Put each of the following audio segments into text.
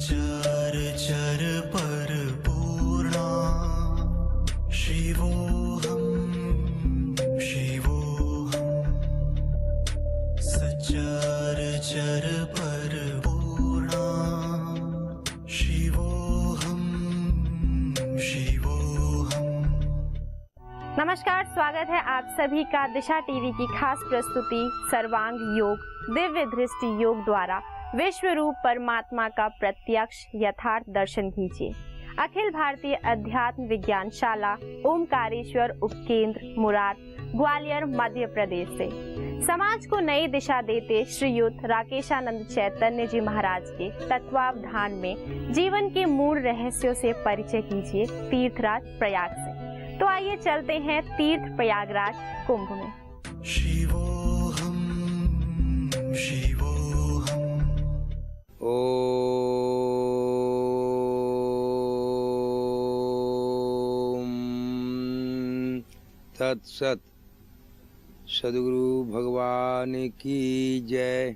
सचराचर परिपूर्णा शिवोऽहं सचराचर परिपूर्णा शिवोऽहं। नमस्कार, स्वागत है आप सभी का दिशा टीवी की खास प्रस्तुति सर्वांग योग दिव्य दृष्टि योग द्वारा विश्व रूप परमात्मा का प्रत्यक्ष यथार्थ दर्शन कीजिए। अखिल भारतीय अध्यात्म विज्ञान शाला ओमकारेश्वर उपकेंद्र मुरार ग्वालियर मध्य प्रदेश से समाज को नई दिशा देते श्रीयुत राकेशानंद चैतन्य जी महाराज के तत्वावधान में जीवन के मूल रहस्यों से परिचय कीजिए तीर्थराज प्रयाग से। तो आइए चलते हैं तीर्थ प्रयागराज कुंभ में। शिवोऽहं ओम तत्सत। सद्गुरु भगवान की जय।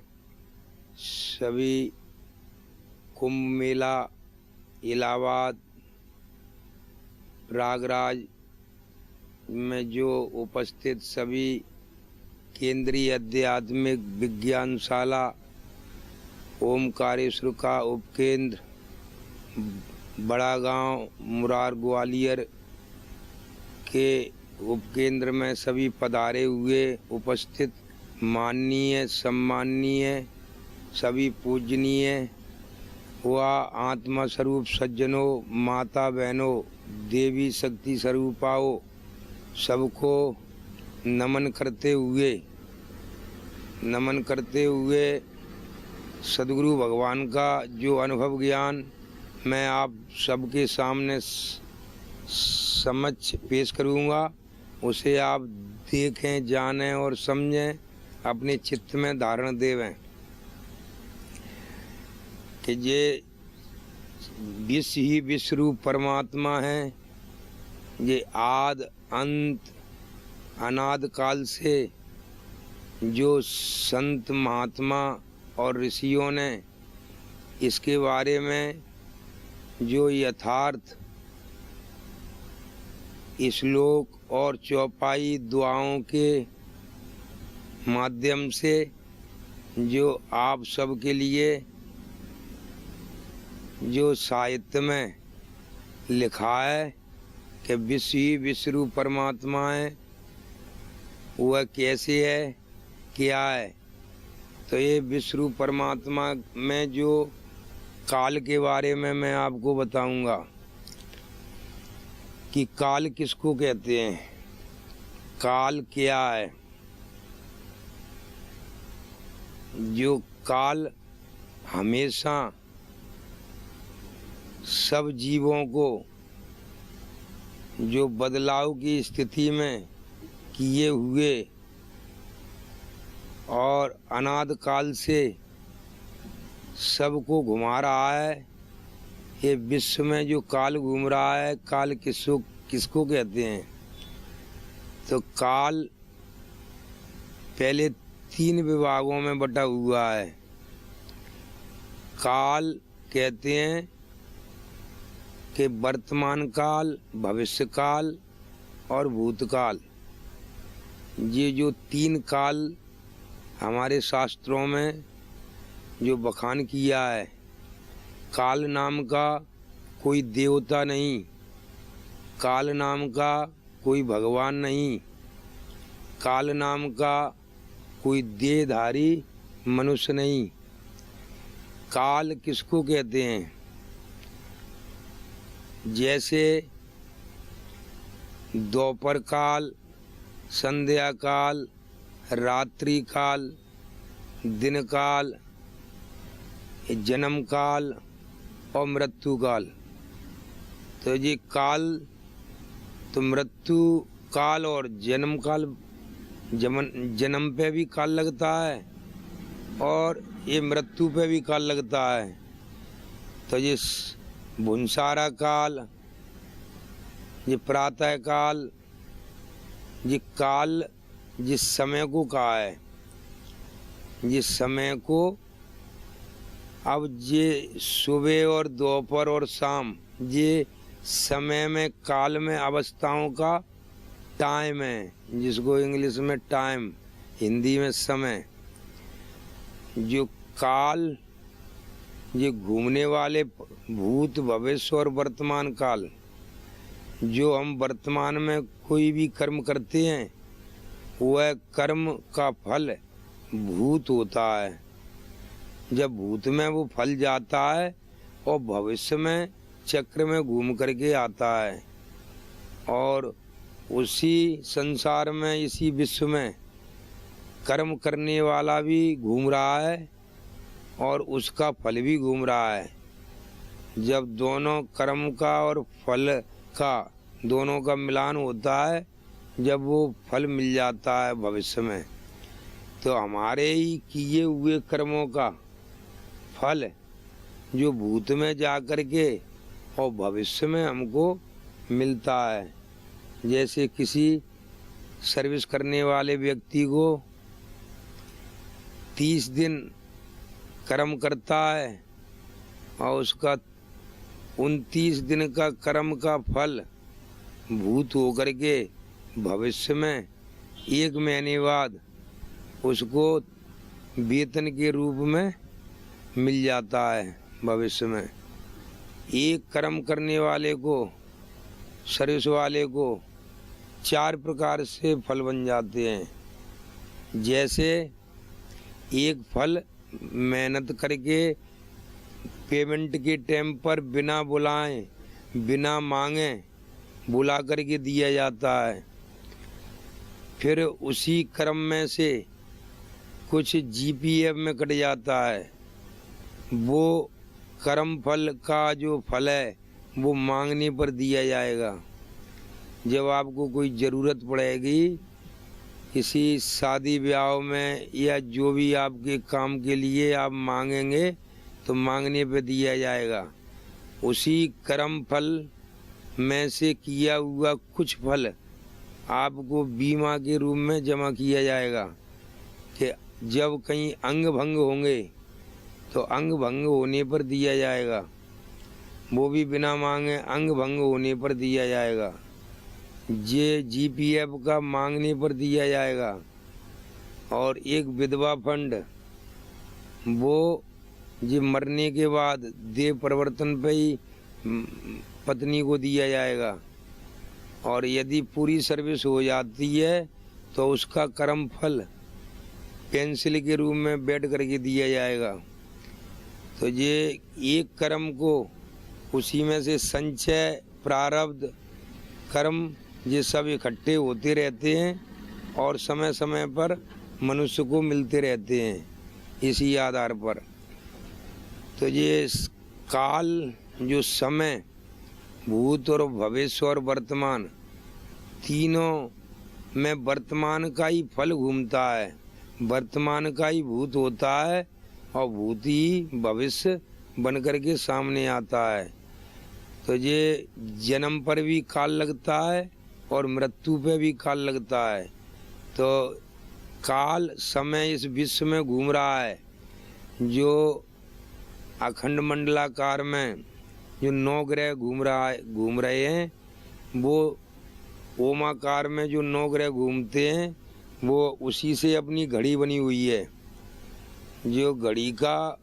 सभी कुंभ मेला इलाहाबाद प्रयागराज में जो उपस्थित सभी केंद्रीय आध्यात्मिक विज्ञानशाला ओमकारेश्वर का उपकेंद्र बड़ा गांव मुरार ग्वालियर के उपकेंद्र में सभी पधारे हुए उपस्थित माननीय सम्माननीय सभी पूजनीय व आत्मा स्वरूप सज्जनों माता बहनों देवी शक्ति स्वरूपाओं सबको नमन करते हुए सद्गुरु भगवान का जो अनुभव ज्ञान मैं आप सबके सामने समक्ष पेश करूंगा, उसे आप देखें, जानें और समझें, अपने चित्त में धारण देवें कि ये विश्व ही विश्व रूप परमात्मा है। ये आद अंत अनाद काल से जो संत महात्मा और ऋषियों ने इसके बारे में जो यथार्थ श्लोक और चौपाई दुआओं के माध्यम से जो आप सबके लिए जो साहित्य में लिखा है कि विश्व ही विश्व रूप परमात्मा है, वह कैसे है, क्या है। तो ये विश्व रूप परमात्मा में जो काल के बारे में मैं आपको बताऊंगा कि काल किसको कहते हैं, काल क्या है। जो काल हमेशा सब जीवों को जो बदलाव की स्थिति में किए हुए और अनाद काल से सबको घुमा रहा है। ये विश्व में जो काल घूम रहा है, काल किसको कहते हैं। तो काल पहले 3 विभागों में बटा हुआ है। काल कहते हैं कि वर्तमान काल, भविष्य काल और भूतकाल। ये जो 3 काल हमारे शास्त्रों में जो बखान किया है। काल नाम का कोई देवता नहीं, काल नाम का कोई भगवान नहीं, काल नाम का कोई देहधारी मनुष्य नहीं। काल किसको कहते हैं, जैसे दोपहर काल, संध्या काल, रात्रि काल, दिन काल, जन्म काल और मृत्यु काल। तो ये काल तो मृत्यु काल और जन्म काल, जन्म पे भी काल लगता है और ये मृत्यु पे भी काल लगता है। तो ये भुंसारा काल, ये प्रातः काल, ये काल जिस समय को कहा है, जिस समय को अब ये सुबह और दोपहर और शाम ये समय में काल में अवस्थाओं का टाइम है, जिसको इंग्लिश में टाइम, हिंदी में समय। जो काल ये घूमने वाले भूत, भविष्य और वर्तमान काल, जो हम वर्तमान में कोई भी कर्म करते हैं वह कर्म का फल भूत होता है। जब भूत में वो फल जाता है और भविष्य में चक्र में घूम करके आता है, और उसी संसार में, इसी विश्व में कर्म करने वाला भी घूम रहा है और उसका फल भी घूम रहा है। जब दोनों कर्म का और फल का दोनों का मिलान होता है, जब वो फल मिल जाता है भविष्य में, तो हमारे ही किए हुए कर्मों का फल जो भूत में जा कर के और भविष्य में हमको मिलता है। जैसे किसी सर्विस करने वाले व्यक्ति को 30 दिन कर्म करता है और उसका 29 दिन का कर्म का फल भूत होकर के भविष्य में 1 महीने बाद उसको वेतन के रूप में मिल जाता है भविष्य में। एक कर्म करने वाले को, सर्विस वाले को 4 प्रकार से फल बन जाते हैं। जैसे एक फल मेहनत करके पेमेंट के टाइम पर बिना बुलाए, बिना मांगे बुला करके दिया जाता है। फिर उसी कर्म में से कुछ जीपीएफ में कट जाता है। वो कर्म फल का जो फल है वो मांगने पर दिया जाएगा। जब आपको कोई ज़रूरत पड़ेगी किसी शादी ब्याह में या जो भी आपके काम के लिए आप मांगेंगे तो मांगने पे दिया जाएगा। उसी कर्म फल में से किया हुआ कुछ फल आपको बीमा के रूप में जमा किया जाएगा कि जब कहीं अंग भंग होंगे तो अंग भंग होने पर दिया जाएगा। वो भी बिना मांगे अंग भंग होने पर दिया जाएगा। ये जीपीएफ का मांगने पर दिया जाएगा। और एक विधवा फंड, वो जी मरने के बाद देह परिवर्तन पे ही पत्नी को दिया जाएगा। और यदि पूरी सर्विस हो जाती है तो उसका कर्म फल पेंसिल के रूप में बैठ करके दिया जाएगा। तो ये एक कर्म को, उसी में से संचय, प्रारब्ध, कर्म, ये सब इकट्ठे होते रहते हैं और समय समय पर मनुष्य को मिलते रहते हैं इसी आधार पर। तो ये काल, जो समय, भूत और भविष्य और वर्तमान, तीनों में वर्तमान का ही फल घूमता है, वर्तमान का ही भूत होता है और भूत ही भविष्य बन करके सामने आता है। तो ये जन्म पर भी काल लगता है और मृत्यु पे भी काल लगता है। तो काल, समय इस विश्व में घूम रहा है। जो अखंड मंडलाकार में जो 9 ग्रह घूम रहे हैं, वो ओमाकार में जो 9 ग्रह घूमते हैं, वो उसी से अपनी घड़ी बनी हुई है। जो घड़ी का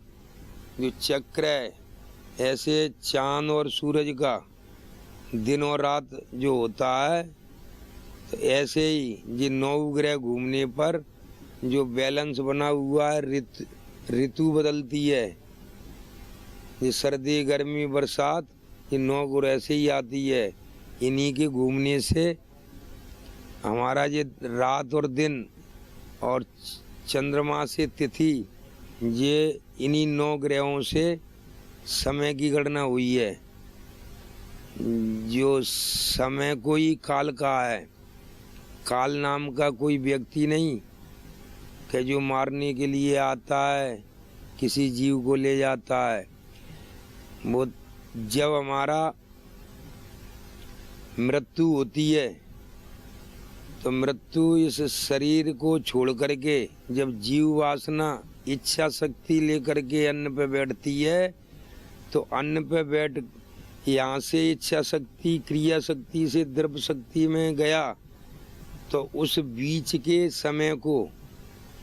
जो चक्र है, ऐसे चांद और सूरज का दिन और रात जो होता है, तो ऐसे ही ये 9 ग्रह घूमने पर जो बैलेंस बना हुआ है, ऋतु बदलती है। ये सर्दी, गर्मी, बरसात, ये 9 ग्रह से ही आती है। इन्हीं के घूमने से हमारा ये रात और दिन और चंद्रमा से तिथि, ये इन्हीं 9 ग्रहों से समय की गणना हुई है। जो समय कोई काल का है, काल नाम का कोई व्यक्ति नहीं कि जो मारने के लिए आता है, किसी जीव को ले जाता है। वो जब हमारा मृत्यु होती है तो मृत्यु इस शरीर को छोड़ करके जब जीव वासना इच्छा शक्ति लेकर के अन्न पे बैठती है, तो अन्न पे बैठ यहाँ से इच्छा शक्ति क्रिया शक्ति से द्रव्य शक्ति में गया, तो उस बीच के समय को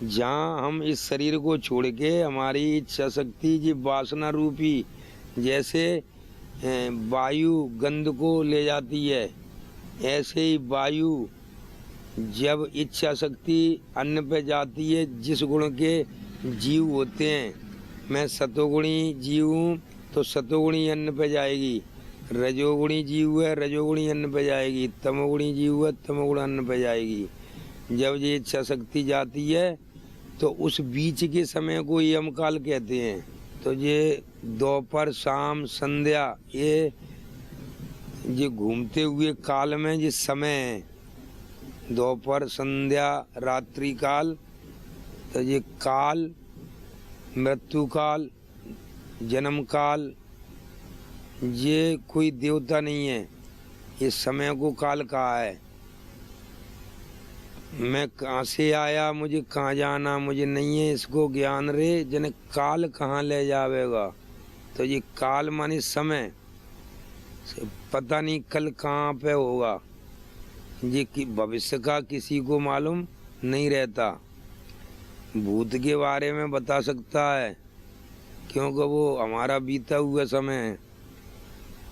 जहाँ हम इस शरीर को छोड़ के हमारी इच्छा शक्ति जी वासना रूपी जैसे वायु गंध को ले जाती है, ऐसे ही वायु जब इच्छा शक्ति अन्न पे जाती है, जिस गुण के जीव होते हैं, मैं सतोगुणी जीव हूँ तो सतोगुणी अन्न पे जाएगी, रजोगुणी जीव है रजोगुणी अन्न पे जाएगी, तमोगुणी जीव है तमोगुण अन्न पे जाएगी। जब ये इच्छा शक्ति जाती है तो उस बीच के समय को यम काल कहते हैं। तो ये दोपहर शाम संध्या ये घूमते हुए काल में ये समय है, दोपहर संध्या रात्रि काल। तो ये काल मृत्यु काल जन्म काल ये कोई देवता नहीं है, ये समय को काल कहा है। मैं कहाँ से आया मुझे कहाँ जाना मुझे नहीं है इसको ज्ञान रे, जने काल कहाँ ले जावेगा। तो ये काल माने समय, पता नहीं कल कहाँ पे होगा, ये कि भविष्य का किसी को मालूम नहीं रहता। भूत के बारे में बता सकता है क्योंकि वो हमारा बीता हुआ समय है,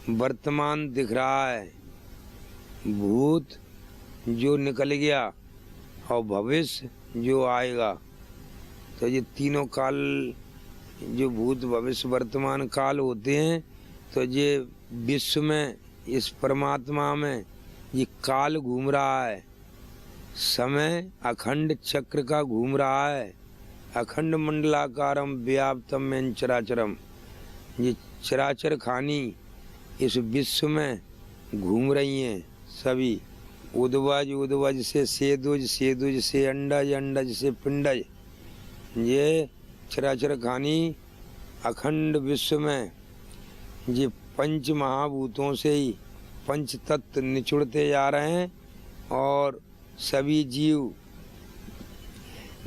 वर्तमान दिख रहा है। भूत जो निकल गया और भविष्य जो आएगा, तो ये तीनों काल जो भूत भविष्य वर्तमान काल होते हैं, तो ये विश्व में इस परमात्मा में ये काल घूम रहा है। समय अखंड चक्र का घूम रहा है, अखंड मंडलाकारम व्याप्तम में चराचरम। ये चराचर खानी इस विश्व में घूम रही हैं सभी, उद्वज से सेदुज, सेदुज से अंडज, अंडज से पिंडज। ये चराचर खानी अखंड विश्व में ये पंच महाभूतों से ही पंच तत्व निचुड़ते जा रहे हैं, और सभी जीव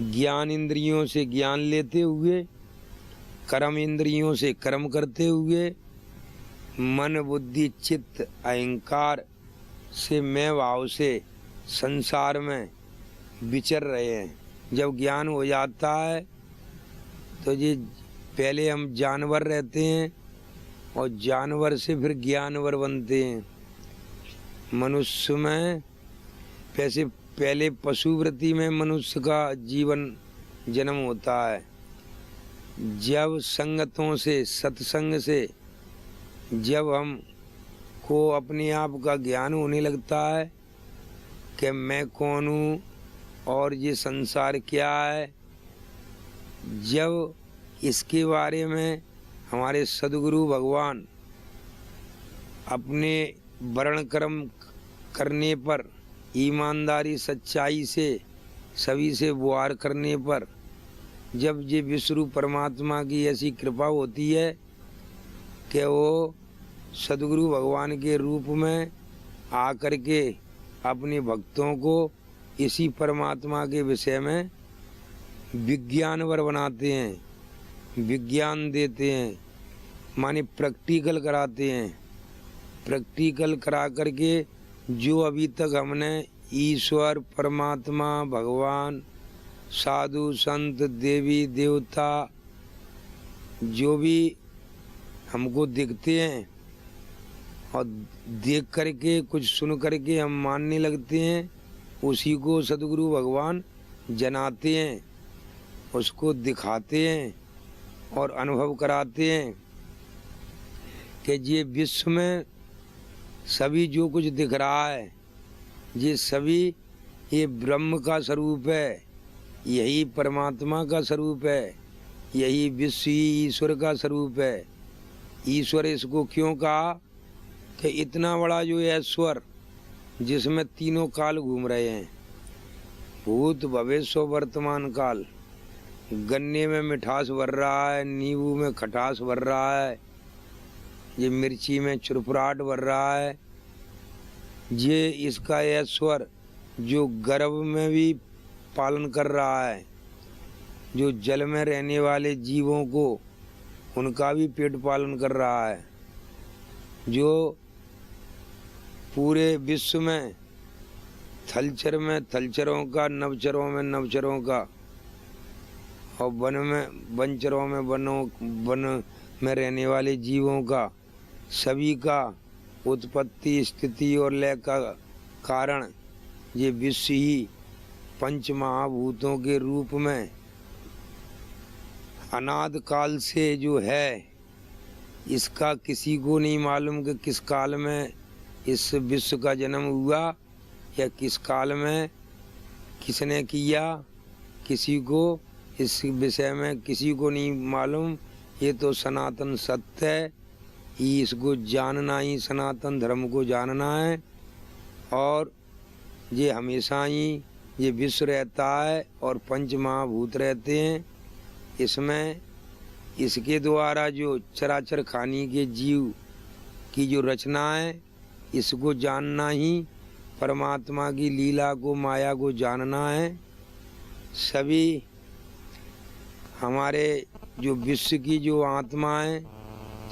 ज्ञान इंद्रियों से ज्ञान लेते हुए, कर्म इंद्रियों से कर्म करते हुए, मन बुद्धि चित्त अहंकार से मैं भाव से संसार में विचर रहे हैं। जब ज्ञान हो जाता है तो ये पहले हम जानवर रहते हैं और जानवर से फिर ज्ञानवर बनते हैं। मनुष्य में वैसे पहले पशुवृत्ति में मनुष्य का जीवन जन्म होता है। जब संगतों से सत्संग से जब हम को अपने आप का ज्ञान होने लगता है कि मैं कौन हूँ और ये संसार क्या है, जब इसके बारे में हमारे सद्गुरु भगवान अपने वर्ण कर्म करने पर, ईमानदारी सच्चाई से सभी से व्यवहार करने पर, जब ये विश्वरूप परमात्मा की ऐसी कृपा होती है कि वो सद्गुरु भगवान के रूप में आकर के अपने भक्तों को इसी परमात्मा के विषय में विज्ञानवर बनाते हैं, विज्ञान देते हैं, माने प्रैक्टिकल कराते हैं। प्रैक्टिकल करा करके जो अभी तक हमने ईश्वर परमात्मा भगवान साधु संत देवी देवता जो भी हमको दिखते हैं और देख करके कुछ सुन करके हम मानने लगते हैं, उसी को सद्गुरु भगवान जनाते हैं, उसको दिखाते हैं और अनुभव कराते हैं कि ये विश्व में सभी जो कुछ दिख रहा है ये सभी ये ब्रह्म का स्वरूप है, यही परमात्मा का स्वरूप है, यही विश्व ईश्वर का स्वरूप है। ईश्वर इसको क्यों कहा कि इतना बड़ा जो ऐश्वर जिसमें तीनों काल घूम रहे हैं, भूत भविष्य वर्तमान काल। गन्ने में मिठास भर रहा है, नींबू में खटास भर रहा है, ये मिर्ची में चुरपुराट भर रहा है। ये इसका ऐश्वर जो गर्भ में भी पालन कर रहा है, जो जल में रहने वाले जीवों को उनका भी पेट पालन कर रहा है, जो पूरे विश्व में थलचर में थलचरों का, नवचरों में नवचरों का और वन में वनचरों में वन में रहने वाले जीवों का, सभी का उत्पत्ति, स्थिति और लय का कारण ये विश्व ही पंच महाभूतों के रूप में अनाद काल से जो है, इसका किसी को नहीं मालूम कि किस काल में इस विश्व का जन्म हुआ या किस काल में किसने किया, किसी को इस विषय में किसी को नहीं मालूम। ये तो सनातन सत्य है, इसको जानना ही सनातन धर्म को जानना है। और ये हमेशा ही ये विश्व रहता है और पंच महाभूत रहते हैं। इसमें इसके द्वारा जो चराचर खानी के जीव की जो रचना है, इसको जानना ही परमात्मा की लीला को, माया को जानना है। सभी हमारे जो विश्व की जो आत्मा है,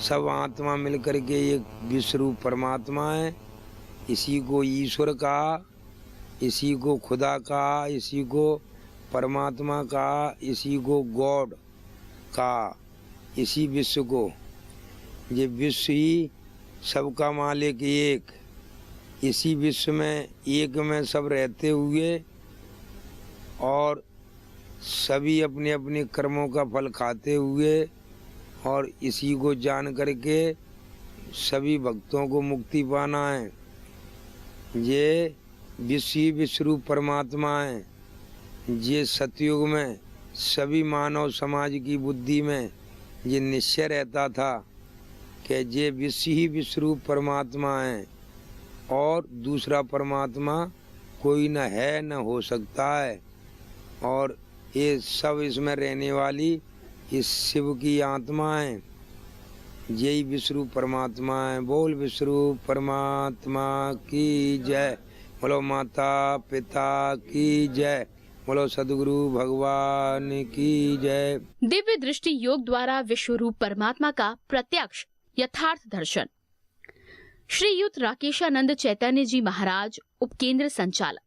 सब आत्मा मिलकर के एक विश्व रूप परमात्मा है। इसी को ईश्वर कहा, इसी को खुदा कहा, इसी को परमात्मा कहा, इसी को गॉड कहा। इसी विश्व को, ये विश्व ही सबका मालिक एक, इसी विश्व में एक में सब रहते हुए और सभी अपने अपने कर्मों का फल खाते हुए और इसी को जान करके सभी भक्तों को मुक्ति पाना है। ये विश्व ही विश्वरूप परमात्मा है। ये सतयुग में सभी मानव समाज की बुद्धि में ये निश्चय रहता था कि ये विश्व ही विश्वरूप परमात्मा है और दूसरा परमात्मा कोई न है न हो सकता है। और ये सब इसमें रहने वाली इस शिव की आत्मा है, यही विश्वरूप परमात्मा है। बोल विश्वरूप परमात्मा की जय, बोलो माता पिता की जय, बोलो सद्गुरु भगवान की जय। दिव्य दृष्टि योग द्वारा विश्वरूप परमात्मा का प्रत्यक्ष यथार्थ दर्शन। श्रीयुत राकेशानंद चैतन्य जी महाराज, उपकेंद्र संचालक।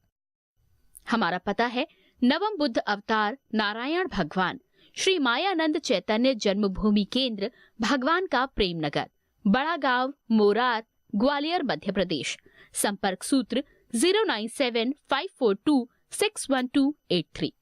हमारा पता है नवम बुद्ध अवतार नारायण भगवान श्री मायानंद चैतन्य जन्मभूमि केंद्र, भगवान का प्रेम नगर, बड़ा गांव, मोरार, ग्वालियर, मध्य प्रदेश। संपर्क सूत्र 09754261283।